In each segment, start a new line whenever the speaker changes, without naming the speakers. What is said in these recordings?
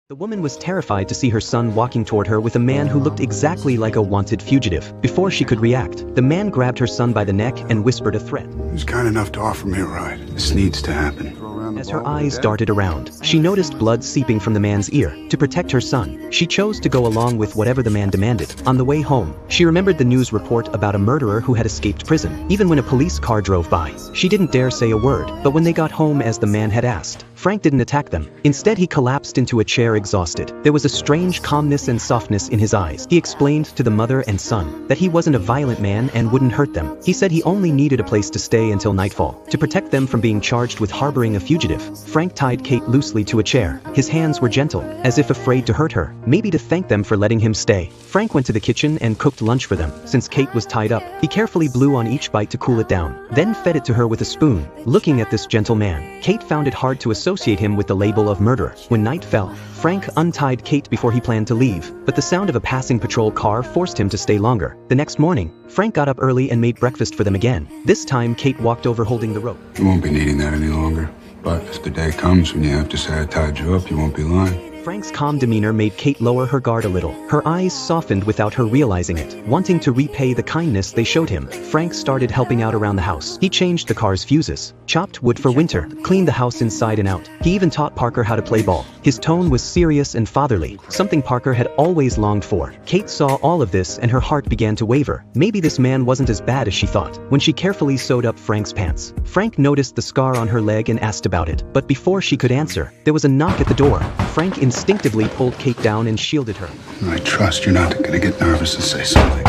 The woman was terrified to see her son walking toward her with a man who looked exactly like a wanted fugitive. Before she could react, the man grabbed her son by the neck and whispered a threat.
He was kind enough to offer me a ride. This needs to happen.
As her eyes darted around, she noticed blood seeping from the man's ear. To protect her son, she chose to go along with whatever the man demanded. On the way home, she remembered the news report about a murderer who had escaped prison. Even when a police car drove by, she didn't dare say a word. But when they got home as the man had asked, Frank didn't attack them. Instead, he collapsed into a chair exhausted. There was a strange calmness and softness in his eyes. He explained to the mother and son that he wasn't a violent man and wouldn't hurt them. He said he only needed a place to stay until nightfall, to protect them from being charged with harboring a fugitive. Frank tied Kate loosely to a chair. His hands were gentle, as if afraid to hurt her, maybe to thank them for letting him stay. Frank went to the kitchen and cooked lunch for them. Since Kate was tied up, he carefully blew on each bite to cool it down, then fed it to her with a spoon. Looking at this gentle man, Kate found it hard to associate him with the label of murderer. When night fell, Frank untied Kate before he planned to leave, but the sound of a passing patrol car forced him to stay longer. The next morning, Frank got up early and made breakfast for them again. This time, Kate walked over holding the rope.
You won't be needing that any longer. But if the day comes when you have to say I tied you up, you won't be lying.
Frank's calm demeanor made Kate lower her guard a little. Her eyes softened without her realizing it. Wanting to repay the kindness they showed him, Frank started helping out around the house. He changed the car's fuses, chopped wood for winter, cleaned the house inside and out. He even taught Parker how to play ball. His tone was serious and fatherly, something Parker had always longed for. Kate saw all of this and her heart began to waver. Maybe this man wasn't as bad as she thought. When she carefully sewed up Frank's pants, Frank noticed the scar on her leg and asked about it. But before she could answer, there was a knock at the door. Frank instinctively pulled Kate down and shielded her.
I trust you're not going to get nervous and say something.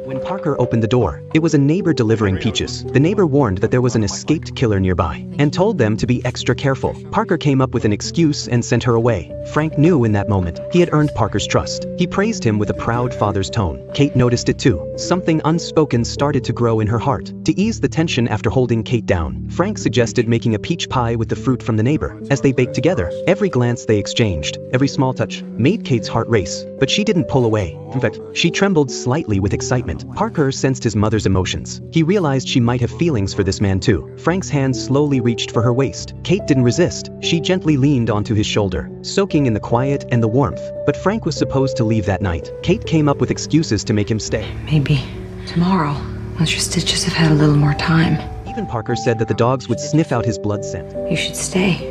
When Parker opened the door, it was a neighbor delivering peaches. The neighbor warned that there was an escaped killer nearby and told them to be extra careful. Parker came up with an excuse and sent her away. Frank knew in that moment he had earned Parker's trust. He praised him with a proud father's tone. Kate noticed it too. Something unspoken started to grow in her heart. To ease the tension after holding Kate down, Frank suggested making a peach pie with the fruit from the neighbor. As they baked together, every glance they exchanged, every small touch, made Kate's heart race. But she didn't pull away. In fact, she trembled slightly with excitement. Parker sensed his mother's emotions. He realized she might have feelings for this man too. Frank's hand slowly reached for her waist. Kate didn't resist. She gently leaned onto his shoulder, soaking in the quiet and the warmth. But Frank was supposed to leave that night. Kate came up with excuses to make him stay.
Maybe tomorrow, once your stitches have had a little more time.
Even Parker said that the dogs would sniff out his blood scent.
You should stay.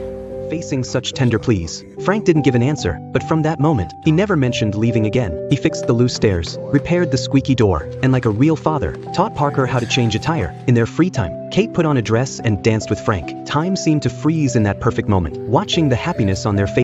Facing such tender pleas, Frank didn't give an answer, but from that moment, he never mentioned leaving again. He fixed the loose stairs, repaired the squeaky door, and like a real father, taught Parker how to change a tire. In their free time, Kate put on a dress and danced with Frank. Time seemed to freeze in that perfect moment, watching the happiness on their faces.